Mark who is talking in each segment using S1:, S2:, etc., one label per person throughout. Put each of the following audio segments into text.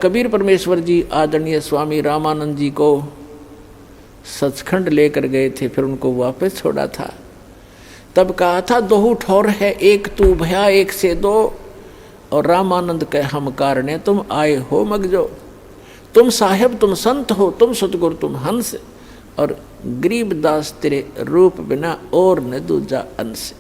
S1: कबीर परमेश्वर जी आदरणीय स्वामी रामानंद जी को सचखंड लेकर गए थे, फिर उनको वापस छोड़ा था। तब कहा था दोहू ठौर है एक तू भया एक से दो, और रामानंद कह हम कारणे तुम आए हो मगजो। तुम साहेब तुम संत हो, तुम सतगुरु तुम हंस, और गरीबदास तेरे रूप बिना और न दूजा अंश।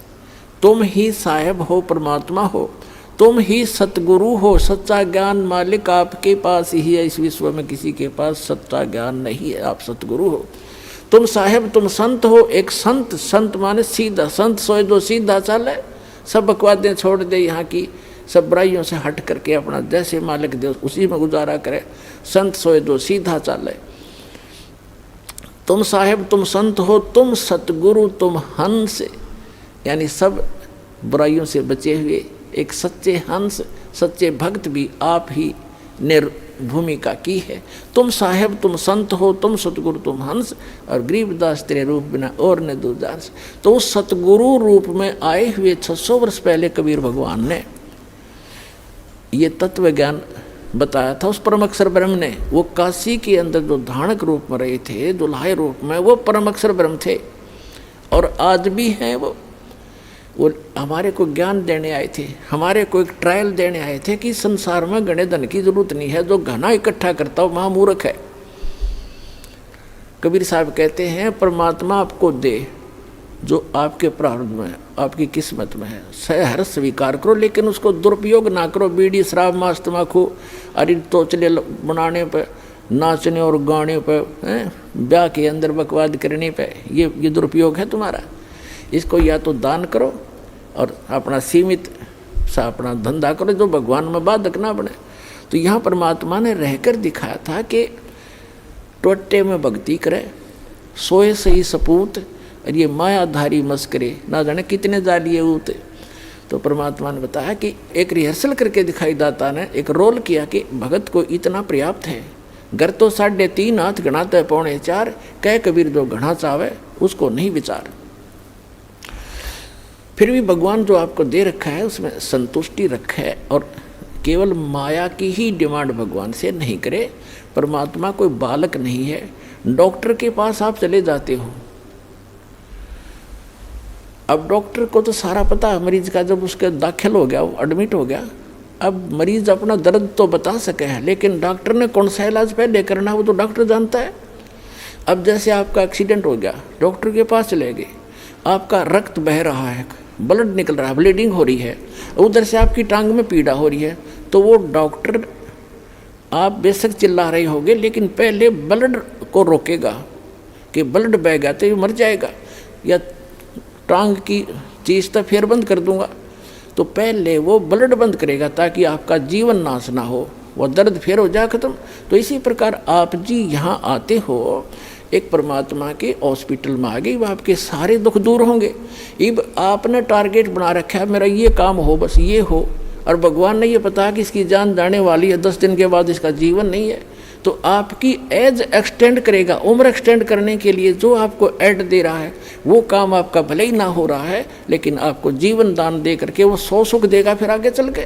S1: तुम ही साहेब हो, परमात्मा हो, तुम ही सतगुरु हो, सच्चा ज्ञान मालिक आपके पास ही है। इस विश्व में किसी के पास सच्चा ज्ञान नहीं है, आप सतगुरु हो। तुम साहेब तुम संत हो, एक संत, संत माने सीधा, संत सोए दो सीधा चले, सब बकवादें छोड़ दे, यहाँ की सब बुराइयों से हट करके अपना जैसे मालिक दे उसी में गुजारा करे। संत सोए दो सीधा चले। तुम साहेब तुम संत हो, तुम सतगुरु तुम हंस, यानी सब बुराइयों से बचे हुए एक सच्चे हंस, सच्चे भक्त भी आप ही ने भूमिका की है। तुम साहेब तुम संत हो, तुम सतगुरु तुम हंस, और गरीबदास तेरे रूप बिना और ने दूजा अंश। तो उस सतगुरु रूप में आए हुए 600 वर्ष पहले कबीर भगवान ने ये तत्व ज्ञान बताया था। उस परम अक्षर ब्रह्म ने, वो काशी के अंदर जो धानक रूप में रहे थे, दुल्हाए रूप में, वो परम अक्षर ब्रह्म थे और आज भी हैं। वो हमारे को ज्ञान देने आए थे, हमारे को एक ट्रायल देने आए थे कि संसार में घने धन की जरूरत नहीं है, जो घना इकट्ठा करता हो महामूर्ख है। कबीर साहब कहते हैं परमात्मा आपको दे जो आपके प्रारब्ध में, आपकी किस्मत में है, सहर्ष स्वीकार करो, लेकिन उसको दुरुपयोग ना करो। बीड़ी शराब मांस तम्बाकू अरे तोचले बनाने पे, नाचने और गाने पे, ब्याह के अंदर बकवाद करने पे, ये दुरुपयोग है तुम्हारा। इसको या तो दान करो और अपना सीमित सा अपना धंधा करो, जो भगवान में बाधक ना बने। तो यहाँ परमात्मा ने रहकर दिखाया था कि टोटे में भक्ति करे, सोए सही सपूत, और ये मायाधारी मस्करे ना जाने कितने जालिए ऊत। तो परमात्मा ने बताया कि एक रिहर्सल करके दिखाई, दाता ने एक रोल किया कि भगत को इतना पर्याप्त है। घर तो 3.5 हाथ गणाता है 4.25, कह कबीर जो घना चावे उसको नहीं विचार। फिर भी भगवान जो आपको दे रखा है उसमें संतुष्टि रखे, और केवल माया की ही डिमांड भगवान से नहीं करे। परमात्मा कोई बालक नहीं है। डॉक्टर के पास आप चले जाते हो, अब डॉक्टर को तो सारा पता है मरीज का, जब उसके दाखिल हो गया, वो एडमिट हो गया, अब मरीज अपना दर्द तो बता सके है, लेकिन डॉक्टर ने कौन सा इलाज पहले करना वो तो डॉक्टर जानता है। अब जैसे आपका एक्सीडेंट हो गया, डॉक्टर के पास चले गए, आपका रक्त बह रहा है, ब्लड निकल रहा है, ब्लीडिंग हो रही है, उधर से आपकी टांग में पीड़ा हो रही है, तो वो डॉक्टर, आप बेशक चिल्ला रहे होगे, लेकिन पहले ब्लड को रोकेगा कि ब्लड बह गया तो ये मर जाएगा, या टांग की चीज़ तो फिर बंद कर दूंगा। तो पहले वो ब्लड बंद करेगा ताकि आपका जीवन नाश ना हो, वो दर्द फिर हो जाए खत्म। तो इसी प्रकार आप जी यहाँ आते हो, एक परमात्मा के हॉस्पिटल में आ गई, वो आपके सारे दुख दूर होंगे। अब आपने टारगेट बना रखा है मेरा ये काम हो, बस ये हो, और भगवान ने ये पता कि इसकी जान जाने वाली है, 10 दिन के बाद इसका जीवन नहीं है। तो आपकी एज एक्सटेंड करेगा, उम्र एक्सटेंड करने के लिए जो आपको एड दे रहा है, वो काम आपका भले ही ना हो रहा है, लेकिन आपको जीवन दान दे करके वो 100 सुख देगा फिर आगे चल के।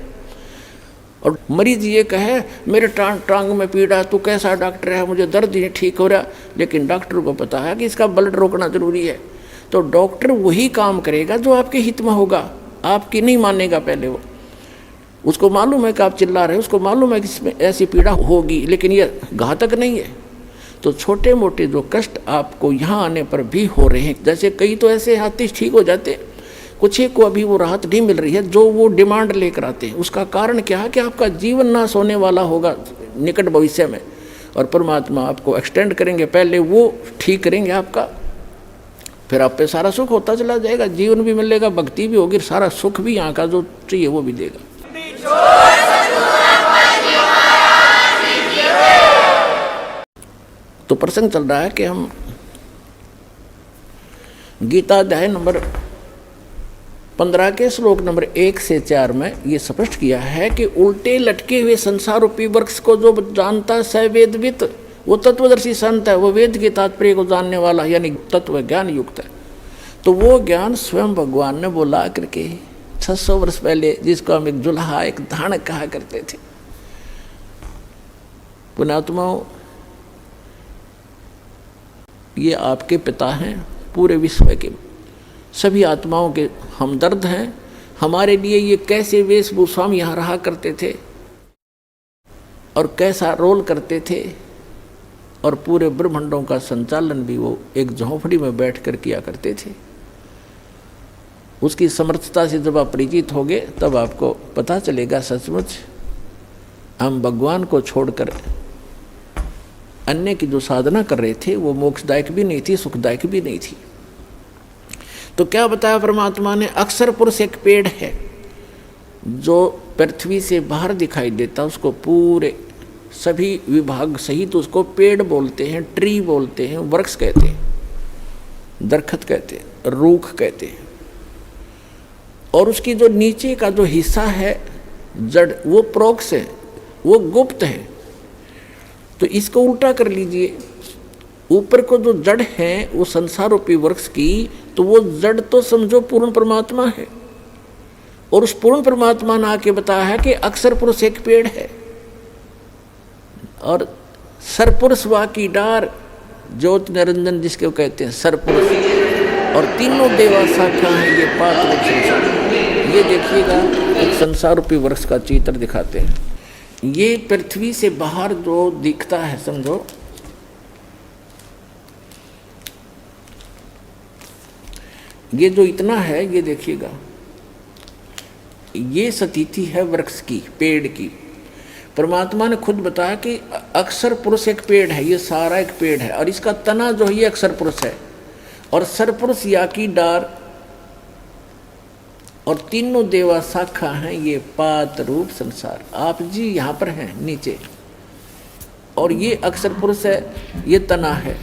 S1: और मरीज ये कहे मेरे टांग में पीड़ा, तू कैसा डॉक्टर है, मुझे दर्द ही ठीक हो रहा, लेकिन डॉक्टर को पता है कि इसका ब्लड रोकना जरूरी है। तो डॉक्टर वही काम करेगा जो आपके हित में होगा, आपकी नहीं मानेगा पहले वो। उसको मालूम है कि आप चिल्ला रहे हो, उसको मालूम है कि इसमें ऐसी पीड़ा होगी, लेकिन ये घातक नहीं है। तो छोटे मोटे जो कष्ट आपको यहाँ आने पर भी हो रहे हैं, जैसे कई तो ऐसे हाथी ठीक हो जाते, कुछ एक को अभी वो राहत नहीं मिल रही है जो वो डिमांड लेकर आते हैं। उसका कारण क्या है कि आपका जीवन नाश होने वाला होगा निकट भविष्य में, और परमात्मा आपको एक्सटेंड करेंगे, पहले वो ठीक करेंगे आपका, फिर आप पे सारा सुख होता चला जाएगा, जीवन भी मिलेगा, भक्ति भी होगी, सारा सुख भी यहाँ का जो चाहिए वो भी देगा। तो प्रसंग चल रहा है कि हम गीता अध्याय नंबर 15 के श्लोक नंबर 1 से 4 में ये स्पष्ट किया है कि उल्टे लटके हुए संसार रूपी वृक्ष को जो जानता है वेदवित, वो तत्वदर्शी संत है, वो वेद के तात्पर्य को जानने वाला यानी तत्व ज्ञान युक्त है। तो वो ज्ञान स्वयं भगवान ने बोला करके 600 वर्ष पहले, जिसको हम एक जुल्हा एक धानक कहा करते थे, पुण्यात्माओं, ये आपके पिता हैं, पूरे विश्व के सभी आत्माओं के हमदर्द हैं। हमारे लिए ये कैसे वेशभूषा में यहाँ रहा करते थे और कैसा रोल करते थे, और पूरे ब्रह्मांडों का संचालन भी वो एक झोंपड़ी में बैठकर किया करते थे। उसकी समर्थता से जब आप परिचित होगे तब आपको पता चलेगा सचमुच हम भगवान को छोड़कर अन्य की जो साधना कर रहे थे वो मोक्षदायक भी नहीं थी, सुखदायक भी नहीं थी। तो क्या बताया परमात्मा ने? अक्षर पुरुष एक पेड़ है जो पृथ्वी से बाहर दिखाई देता, उसको पूरे सभी विभाग सहित उसको पेड़ बोलते हैं, ट्री बोलते हैं, वृक्ष कहते हैं, दरखत कहते हैं, रूख कहते हैं। और उसकी जो नीचे का जो हिस्सा है जड़, वो प्रोक्ष है, वो गुप्त है। तो इसको उल्टा कर लीजिए, ऊपर को जो जड़ है वो संसार रूपी वृक्ष की, तो वो जड़ तो समझो पूर्ण परमात्मा है। और उस पूर्ण परमात्मा ने आके बताया है कि अक्षर पुरुष एक पेड़ है और सरपुरुष वा की डार, ज्योति निरंजन जिसके कहते हैं सरपुरुष, और तीनों देवा शाखा है ये पात्र संसार। ये देखिएगा एक संसार रूपी वृक्ष का चित्र दिखाते हैं। ये पृथ्वी से बाहर जो दिखता है समझो, ये जो इतना है ये देखिएगा, ये स्थिति है वृक्ष की, पेड़ की। परमात्मा ने खुद बताया कि अक्षर पुरुष एक पेड़ है, ये सारा एक पेड़ है, और इसका तना जो है ये अक्षर पुरुष है, और सरपुरुष या की डार, और तीनों देवा शाखा हैं ये पात रूप संसार। आप जी यहाँ पर हैं नीचे, और ये अक्षर पुरुष है, ये तना है।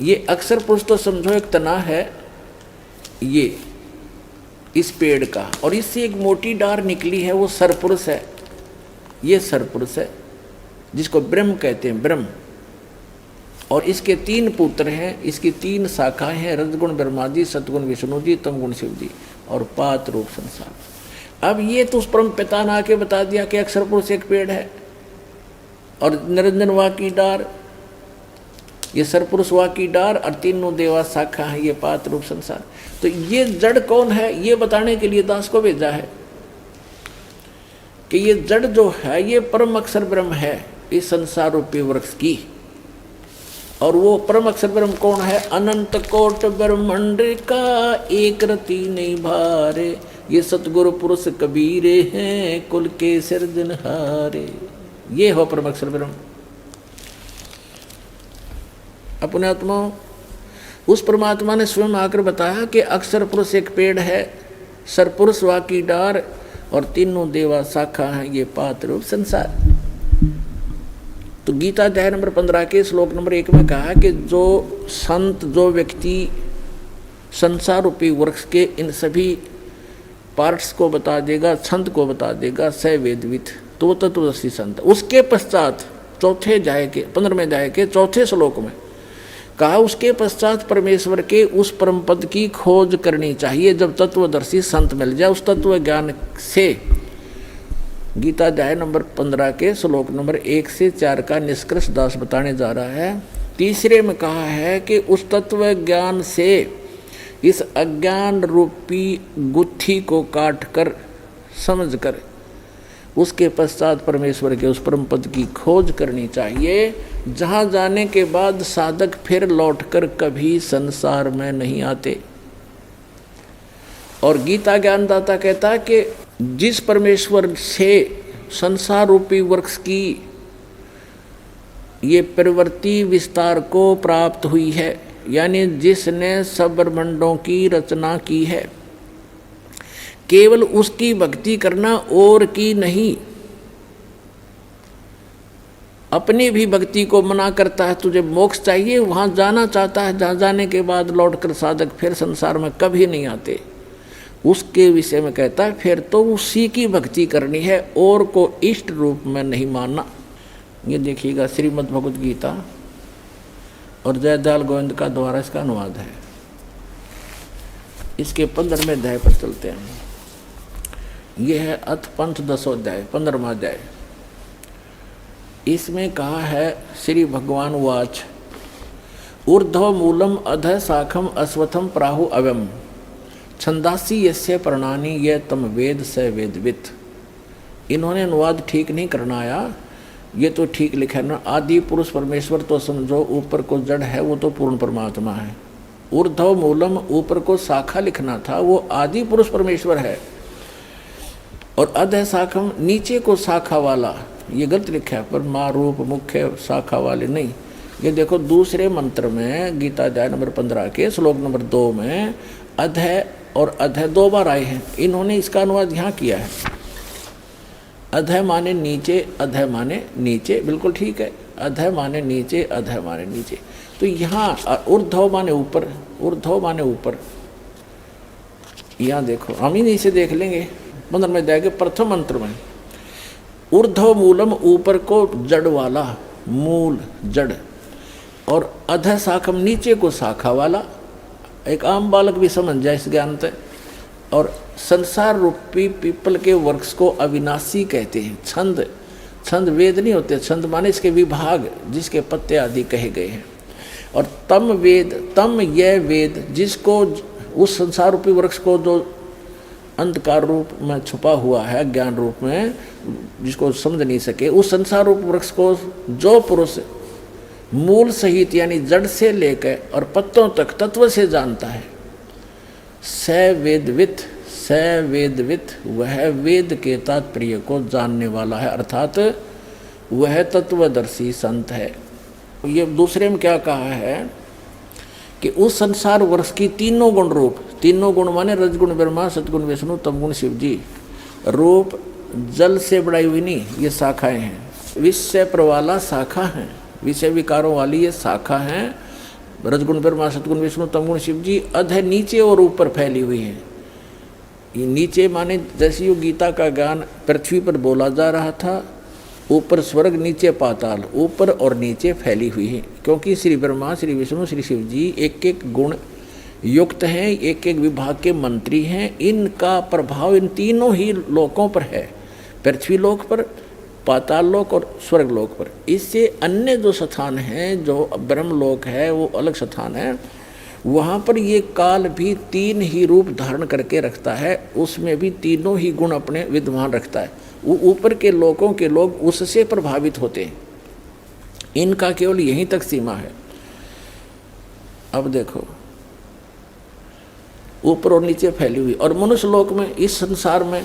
S1: ये अक्षर पुरुष तो समझो एक तना है ये इस पेड़ का, और इससे एक मोटी डार निकली है वो सरपुरुष है, ये सरपुरुष है जिसको ब्रह्म कहते हैं, ब्रह्म। और इसके 3 पुत्र हैं, इसकी 3 शाखाएं हैं, रजगुण ब्रह्मा जी, सतगुण विष्णु जी, तमगुण शिव जी, और पात रूप संसार। अब ये तो उस परम पिता ने आके बता दिया कि अक्षर पुरुष एक पेड़ है, और निरंजन वा की डार, ये सरपुरुष वा की डार, और तीनों देवा शाखा है ये पात रूप संसार। तो ये जड़ कौन है ये बताने के लिए दास को भेजा है कि ये जड़ जो है ये परम अक्षर ब्रह्म है इस संसार रूपी वृक्ष की। और वो परम अक्षर ब्रह्म कौन है? अनंत कोट ब्रह्मांड का एक रति नहीं भारे, ये सतगुरु पुरुष कबीरे हैं कुल के सिरजनहारे। ये हो परम अक्षर ब्रह्म। अपने आत्मा उस परमात्मा ने स्वयं आकर बताया कि अक्षर पुरुष एक पेड़ है, सरपुरुष वा की डार, और तीनों देवा शाखा हैं ये पात रूप संसार। तो गीता अध्याय नंबर 15 के श्लोक नंबर 1 में कहा कि जो संत, जो व्यक्ति संसार रूपी वृक्ष के इन सभी पार्ट्स को बता देगा, छंद को बता देगा, स वेदवित, तो वो तत्वदर्शी संत। उसके पश्चात चौथे अध्याय के 15वें अध्याय के चौथे श्लोक में कहा उसके पश्चात परमेश्वर के उस परम पद की खोज करनी चाहिए जब तत्वदर्शी संत मिल जाए। उस तत्व ज्ञान से गीता अध्याय नंबर 15 के श्लोक नंबर 1 से 4 का निष्कर्ष दास बताने जा रहा है। तीसरे में कहा है कि उस तत्व ज्ञान से इस अज्ञान रूपी गुत्थी को काट कर समझ कर उसके पश्चात परमेश्वर के उस परम पद की खोज करनी चाहिए, जहाँ जाने के बाद साधक फिर लौटकर कभी संसार में नहीं आते। और गीता ज्ञानदाता कहता है कि जिस परमेश्वर से संसार रूपी वृक्ष की ये प्रवृत्ति विस्तार को प्राप्त हुई है, यानी जिसने सब ब्रह्मांडों की रचना की है, केवल उसकी भक्ति करना और की नहीं। अपनी भी भक्ति को मना करता है, तुझे मोक्ष चाहिए, वहाँ जाना चाहता है, जहाँ जाने के बाद लौटकर साधक फिर संसार में कभी नहीं आते। उसके विषय में कहता है फिर तो उसी की भक्ति करनी है और को इष्ट रूप में नहीं मानना। ये देखिएगा श्रीमद् भगवद गीता और जयदयाल गोविंद का द्वारा इसका अनुवाद है। इसके 15वें अध्याय पर चलते हैं। ये है अथ पंथ 10वां 15वां अध्याय। इसमें कहा है श्री भगवान वाच ऊर्ध्व मूलम अधः शाखम अश्वत्थम प्राहु अव्यम छंदासी यस्य प्रणानी ये तम वेद स वेदवित। इन्होंने अनुवाद ठीक नहीं करना आया, ये तो ठीक लिखा है ना। आदि पुरुष परमेश्वर तो समझो, ऊपर को जड़ है वो तो पूर्ण परमात्मा है। ऊर्ध्व मूलम ऊपर को शाखा लिखना था, वो आदि पुरुष परमेश्वर है। और अधः शाखम नीचे को शाखा वाला, ये गलत लिखा है, पर माँ रूप मुख्य शाखा वाले नहीं। ये देखो दूसरे मंत्र में गीता अध्याय नंबर 15 के श्लोक नंबर 2 में अधः और अधः 2 बार आए हैं। इन्होंने इसका अनुवाद यहाँ किया है, अधः माने नीचे, अधः माने नीचे, बिल्कुल ठीक है। अधः माने नीचे, अधः माने नीचे। तो यहाँ ऊर्ध्व माने ऊपर, ऊर्ध्व माने ऊपर। यहाँ देखो, हम ही नीचे देख लेंगे 15वें अध्याय के प्रथम मंत्र में ऊर्ध्व मूलम ऊपर को जड़ वाला, मूल जड़, और अधः शाखम नीचे को शाखा वाला। एक आम बालक भी समझ जाए इस ज्ञान से। और संसार रूपी पीपल के वृक्ष को अविनाशी कहते हैं। छंद, छंद वेद नहीं होते, छंद माने इसके विभाग जिसके पत्ते आदि कहे गए हैं। और तम वेद, तम यह वेद जिसको उस संसार रूपी वृक्ष को जो अंधकार रूप में छुपा हुआ है, ज्ञान रूप में जिसको समझ नहीं सके, उस संसार रूप वृक्ष को जो पुरुष मूल सहित यानी जड़ से लेकर और पत्तों तक तत्व से जानता है, स वेदवित, स वेदवित, वह वेद के तात्पर्य को जानने वाला है, अर्थात वह तत्वदर्शी संत है। ये दूसरे में क्या कहा है कि उस संसार वर्ष की तीनों गुण रूप, तीनों गुण माने रजगुण ब्रह्मा, सतगुण विष्णु, तमगुण शिव जी, रूप जल से बढ़ाई हुई नहीं, ये शाखाएं हैं। विषय प्रवाला शाखा हैं, विषय विकारों वाली ये शाखा हैं। रजगुण ब्रह्मा, सतगुण विष्णु, तमगुण शिव जी, अधः नीचे और ऊपर फैली हुई है। ये नीचे माने जैसे यो गीता का ज्ञान पृथ्वी पर बोला जा रहा था, ऊपर स्वर्ग नीचे पाताल, ऊपर और नीचे फैली हुई है। क्योंकि श्री ब्रह्मा, श्री विष्णु, श्री शिव जी एक एक गुण युक्त हैं, एक एक विभाग के मंत्री हैं। इनका प्रभाव इन तीनों ही लोकों पर है, पृथ्वी लोक पर, पाताल लोक और स्वर्ग लोक पर। इससे अन्य जो स्थान हैं, जो ब्रह्म लोक है वो अलग स्थान है, वहाँ पर ये काल भी तीन ही रूप धारण करके रखता है, उसमें भी तीनों ही गुण अपने विद्यमान रखता है। वो ऊपर के लोकों के लोग उससे प्रभावित होते हैं, इनका केवल यहीं तक सीमा है। अब देखो ऊपर और नीचे फैली हुई, और मनुष्य लोक में, इस संसार में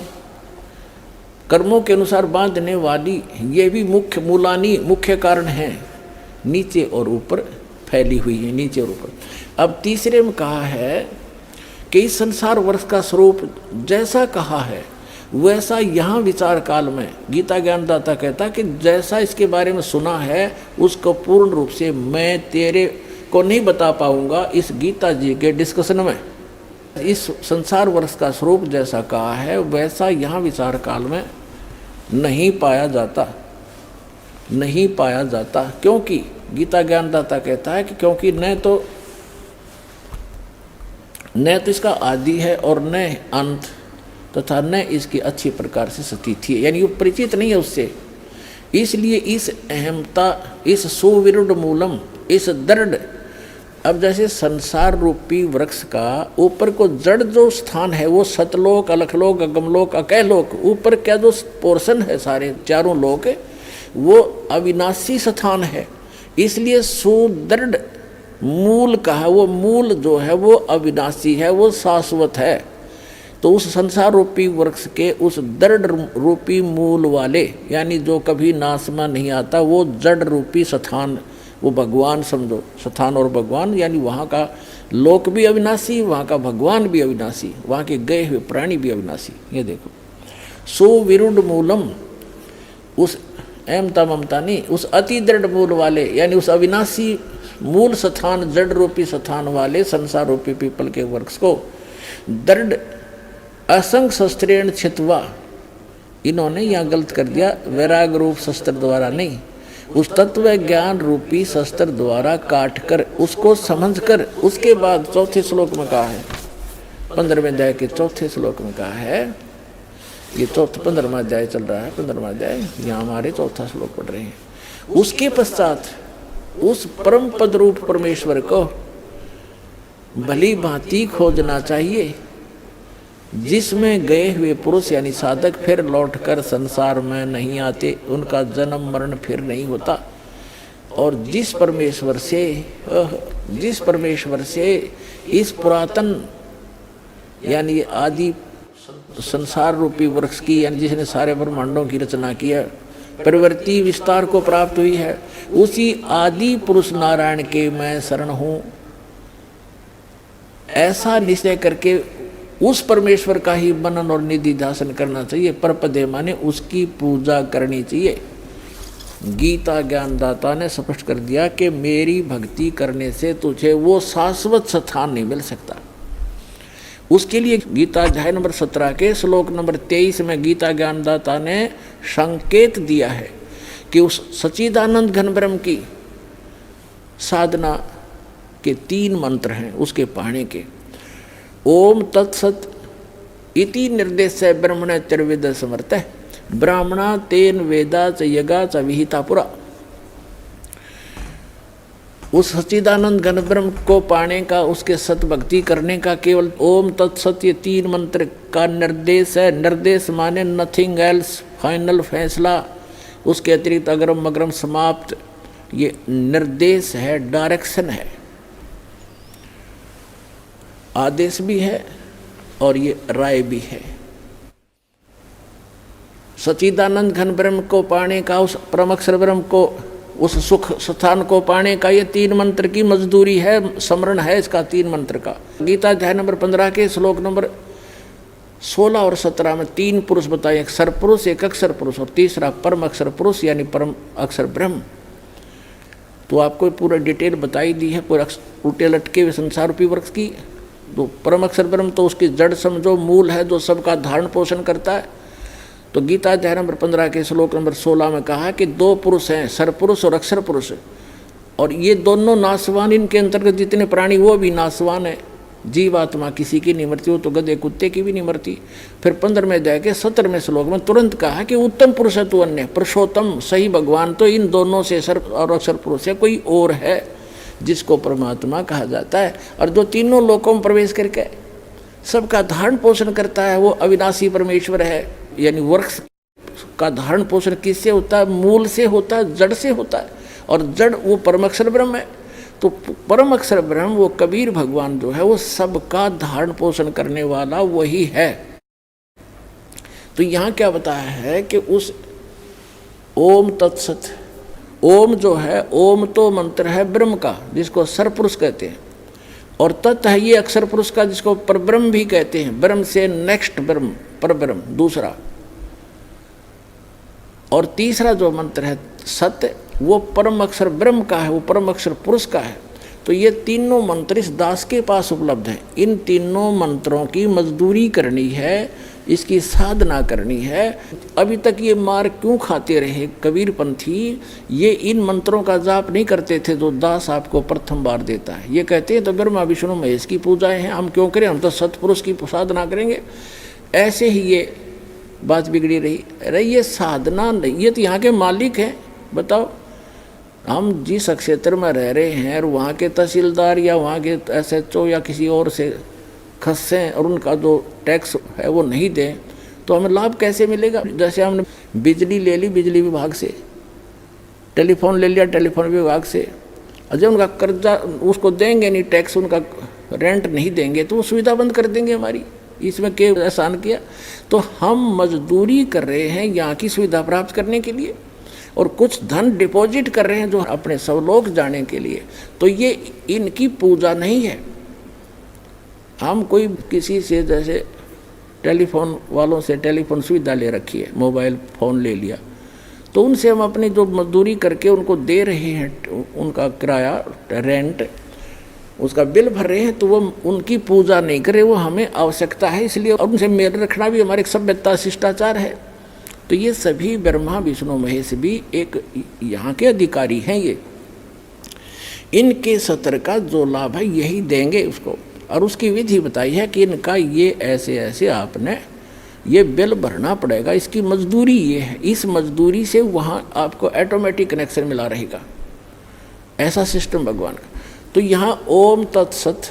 S1: कर्मों के अनुसार बांधने वाली ये भी मुख्य मूलानी, मुख्य कारण है, नीचे और ऊपर फैली हुई है, नीचे और ऊपर। अब तीसरे में कहा है कि इस संसार वर्ष का स्वरूप जैसा कहा है वैसा यहाँ विचार काल में गीता ज्ञानदाता कहता कि जैसा इसके बारे में सुना है उसको पूर्ण रूप से मैं तेरे को नहीं बता पाऊंगा इस गीता जी के डिस्कशन में। इस संसार वर्ष का स्वरूप जैसा कहा है वैसा यहाँ विचार काल में नहीं पाया जाता, नहीं पाया जाता। क्योंकि गीता ज्ञानदाता कहता है कि क्योंकि न तो इसका आदि है और न अंत, तथा न इसकी अच्छी प्रकार से स्थिति है, यानी वो परिचित नहीं है उससे। इसलिए इस अहमता, इस सुविरुद्ध मूलम, इस दृढ़, अब जैसे संसार रूपी वृक्ष का ऊपर को जड़ जो स्थान है वो सतलोक, अलखलोक, अगमलोक, अकैलोक, ऊपर क्या जो पोर्शन है सारे चारों लोक वो अविनाशी स्थान है। इसलिए सुदृढ़ मूल कहा, वो मूल जो है वो अविनाशी है, वो शाश्वत है। तो उस संसार रूपी वृक्ष के उस दृढ़ रूपी मूल वाले, यानी जो कभी नाश में नहीं आता, वो जड़ रूपी स्थान, वो भगवान समझो, स्थान और भगवान, यानी वहाँ का लोक भी अविनाशी, वहाँ का भगवान भी अविनाशी, वहाँ के गए हुए प्राणी भी अविनाशी। ये देखो सुविरुद्ध मूलम, उस अहमता ममता नहीं, उस अति दृढ़ मूल वाले, यानी उस अविनाशी मूल स्थान, जड़ रूपी स्थान वाले संसार रूपी पीपल के वृक्ष को दृढ़ असंग शस्त्रेण छित्वा, इन्होंने यहाँ गलत कर दिया, वैराग रूप शस्त्र द्वारा नहीं, उस तत्व ज्ञान रूपी शस्त्र द्वारा काट कर उसको समझ कर, उसके बाद चौथे श्लोक में कहा है, 15वें अध्याय के चौथे श्लोक में कहा है ये चौथा 15वां अध्याय चल रहा है, 15वां अध्याय, यहाँ हमारे चौथा श्लोक पढ़ रहे हैं। उसके पश्चात उस परम पद रूप परमेश्वर को भली भांति खोजना चाहिए, जिसमें गए हुए पुरुष यानी साधक फिर लौटकर संसार में नहीं आते, उनका जन्म मरण फिर नहीं होता। और जिस परमेश्वर से इस पुरातन यानी आदि संसार रूपी वृक्ष की, यानी जिसने सारे ब्रह्मांडों की रचना की है, प्रवृत्ति विस्तार को प्राप्त हुई है, उसी आदि पुरुष नारायण के मैं शरण हूँ, ऐसा निश्चय करके उस परमेश्वर का ही मनन और निधि ध्यान करना चाहिए। परपदे माने उसकी पूजा करनी चाहिए। गीता ज्ञानदाता ने स्पष्ट कर दिया कि मेरी भक्ति करने से तुझे वो शाश्वत स्थान नहीं मिल सकता। उसके लिए गीता अध्याय नंबर 17 के श्लोक नंबर 23 में गीता ज्ञानदाता ने संकेत दिया है कि उस सच्चिदानंद घन ब्रह्म की साधना के 3 मंत्र हैं उसके पाने के। ओम तत्सत इति निर्देश ब्रह्मण चर्वेद समर्थ ब्राह्मणा तेन वेदा च यगा च विहिता पुरा। उस सच्चिदानंद घन ब्रह्म को पाने का, उसके सत भक्ति करने का केवल ओम तत्सत ये 3 मंत्र का निर्देश है। निर्देश माने नथिंग एल्स, फाइनल फैसला, उसके अतिरिक्त अग्रम मग्रम समाप्त, ये निर्देश है, डायरेक्शन है, आदेश भी है और ये राय भी है। सच्चिदानंद घन ब्रह्म को पाने का, उस परम अक्षर ब्रह्म को, उस सुख स्थान को पाने का ये 3 मंत्र की मजदूरी है, स्मरण है इसका 3 मंत्र का। गीता अध्याय नंबर 15 के श्लोक नंबर 16 और 17 में 3 पुरुष बताए, एक सरपुरुष, एक अक्षर पुरुष और तीसरा परम अक्षर पुरुष यानी परम अक्षर ब्रह्म। तो आपको पूरा डिटेल बताई दी है पूरा उल्टे लटके हुए संसार रूपी वृक्ष की। तो परम अक्षर ब्रह्म तो उसकी जड़ समझो, मूल है जो सबका धारण पोषण करता है। तो गीता अध्याय नंबर 15 के श्लोक नंबर 16 में कहा कि 2 पुरुष हैं, सरपुरुष और अक्षर पुरुष, और ये दोनों नासवान, इनके अंतर्गत जितने प्राणी वो भी नासवान है। जीवात्मा किसी की नहीं मरती, वो तो गधे कुत्ते की भी नहीं मरती। फिर 15वें अध्याय के 17वें श्लोक में तुरंत कहा कि उत्तम पुरुष है तू अन्य, पुरुषोत्तम सही भगवान तो इन दोनों से सर और अक्षर पुरुष से कोई और है जिसको परमात्मा कहा जाता है, और जो तीनों लोकों में प्रवेश करके सबका धारण पोषण करता है वो अविनाशी परमेश्वर है। यानी वृक्ष का धारण पोषण किससे होता है? मूल से होता है, जड़ से होता है, और जड़ वो परम अक्षर ब्रह्म है। तो परम अक्षर ब्रह्म वो कबीर भगवान जो है वो सबका धारण पोषण करने वाला वही है। तो यहाँ क्या बताया है कि उस ओम तत्सत, ओम जो है, ओम तो मंत्र है ब्रह्म का जिसको सरपुरुष कहते हैं, और तत् है ये अक्षर पुरुष का जिसको परब्रह्म भी कहते हैं। ब्रह्म से नेक्स्ट ब्रह्म, परब्रह्म दूसरा, और तीसरा जो मंत्र है सत्य वो परम अक्षर ब्रह्म का है, वो परम अक्षर पुरुष का है। तो ये तीनों मंत्र इस दास के पास उपलब्ध हैं। इन तीनों मंत्रों की मजदूरी करनी है, इसकी साधना करनी है। अभी तक ये मार क्यों खाते रहे कबीर पंथी? ये इन मंत्रों का जाप नहीं करते थे जो दास आपको प्रथम बार देता है। ये कहते हैं तो ब्रह्मा विष्णु महेश की पूजाएं हैं, हम क्यों करें, हम तो सतपुरुष की साधना करेंगे। ऐसे ही ये बात बिगड़ी रही। ये साधना नहीं, ये तो यहाँ के मालिक हैं। बताओ, हम जिस क्षेत्र में रह रहे हैं और वहाँ के तहसीलदार या वहाँ के SHO या किसी और से खस्सें और उनका जो टैक्स है वो नहीं दें तो हमें लाभ कैसे मिलेगा? जैसे हमने बिजली ले ली बिजली विभाग से, टेलीफोन ले लिया टेलीफोन विभाग से, और जब उनका कर्जा उसको देंगे नहीं, टैक्स उनका रेंट नहीं देंगे तो वो सुविधा बंद कर देंगे हमारी। इसमें क्या एहसान किया? तो हम मजदूरी कर रहे हैं यहाँ की सुविधा प्राप्त करने के लिए, और कुछ धन डिपॉजिट कर रहे हैं जो अपने स्वलोक जाने के लिए। तो ये इनकी पूजा नहीं है। हम कोई किसी से जैसे टेलीफोन वालों से टेलीफोन सुविधा ले रखी है, मोबाइल फ़ोन ले लिया, तो उनसे हम अपनी जो मजदूरी करके उनको दे रहे हैं, उनका किराया रेंट उसका बिल भर रहे हैं, तो वो उनकी पूजा नहीं करे, वो हमें आवश्यकता है इसलिए, और उनसे मेल रखना भी हमारे सभ्यता शिष्टाचार है। तो ये सभी ब्रह्मा विष्णु महेश भी एक यहाँ के अधिकारी हैं। ये इनके सत्र का जो लाभ है यही देंगे उसको, और उसकी विधि बताई है कि इनका ये ऐसे ऐसे आपने ये बिल भरना पड़ेगा, इसकी मजदूरी ये है, इस मजदूरी से वहाँ आपको ऑटोमेटिक कनेक्शन मिला रहेगा। ऐसा सिस्टम भगवान का। तो यहाँ ओम तत्सत,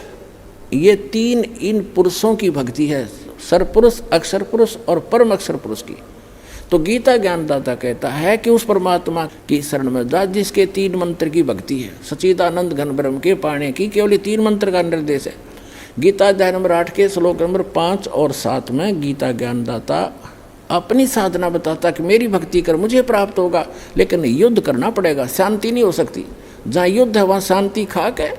S1: ये 3 इन पुरुषों की भक्ति है, सरपुरुष, अक्षर पुरुष और परम अक्षर पुरुष की। तो गीता ज्ञानदाता कहता है कि उस परमात्मा की शरण में जा जिसके 3 मंत्र की भक्ति है। सच्चिदानंद घन ब्रह्म के पाने की केवल 3 मंत्र का निर्देश है। गीता अध्याय नंबर 8 के श्लोक नंबर 5 और 7 में गीता ज्ञानदाता अपनी साधना बताता कि मेरी भक्ति कर मुझे प्राप्त होगा, लेकिन युद्ध करना पड़ेगा, शांति नहीं हो सकती। जहाँ युद्ध है वहाँ शांति खाक है।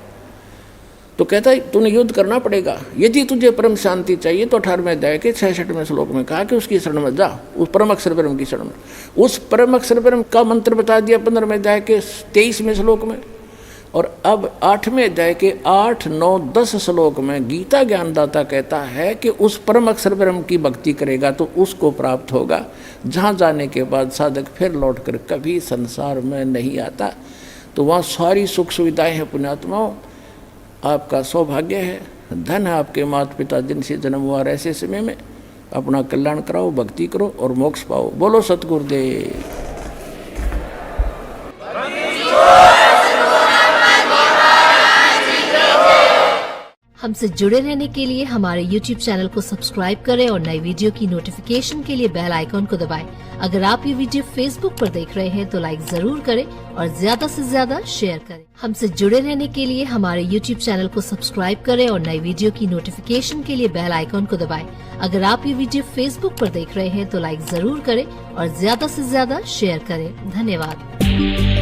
S1: तो कहता है तूने युद्ध करना पड़ेगा, यदि तुझे परम शांति चाहिए तो 18वें अध्याय के 66वें श्लोक में कहा कि उसकी शरण में जा, उस परम अक्षर ब्रह्म की शरण में। उस परम अक्षर ब्रह्म का मंत्र बता दिया 15वें अध्याय के 23वें श्लोक में। और अब 8वें अध्याय के 8, 9, 10 श्लोक में गीता ज्ञानदाता कहता है कि उस परम अक्षर ब्रह्म की भक्ति करेगा तो उसको प्राप्त होगा, जहाँ जाने के बाद साधक फिर लौट कर कभी संसार में नहीं आता। तो वहाँ सारी सुख सुविधाएं हैं। पुण्यात्माओं, आपका सौभाग्य है, धन है आपके माता पिता जिनसे जन्म हुआ ऐसे समय में। अपना कल्याण कराओ, भक्ति करो और मोक्ष पाओ। बोलो सतगुरुदेव।
S2: हमसे जुड़े रहने के लिए हमारे YouTube चैनल को सब्सक्राइब करें और नई वीडियो की नोटिफिकेशन के लिए बेल आइकॉन को दबाएं। अगर आप ये वीडियो Facebook पर देख रहे हैं तो लाइक जरूर करें और ज्यादा से ज्यादा शेयर करें। हमसे जुड़े रहने के लिए हमारे YouTube चैनल को सब्सक्राइब करें और नई वीडियो की नोटिफिकेशन के लिए बेल आइकॉन को दबाएं। अगर आप ये वीडियो Facebook पर देख रहे हैं तो लाइक जरूर करें और ज्यादा से ज्यादा शेयर करें। धन्यवाद।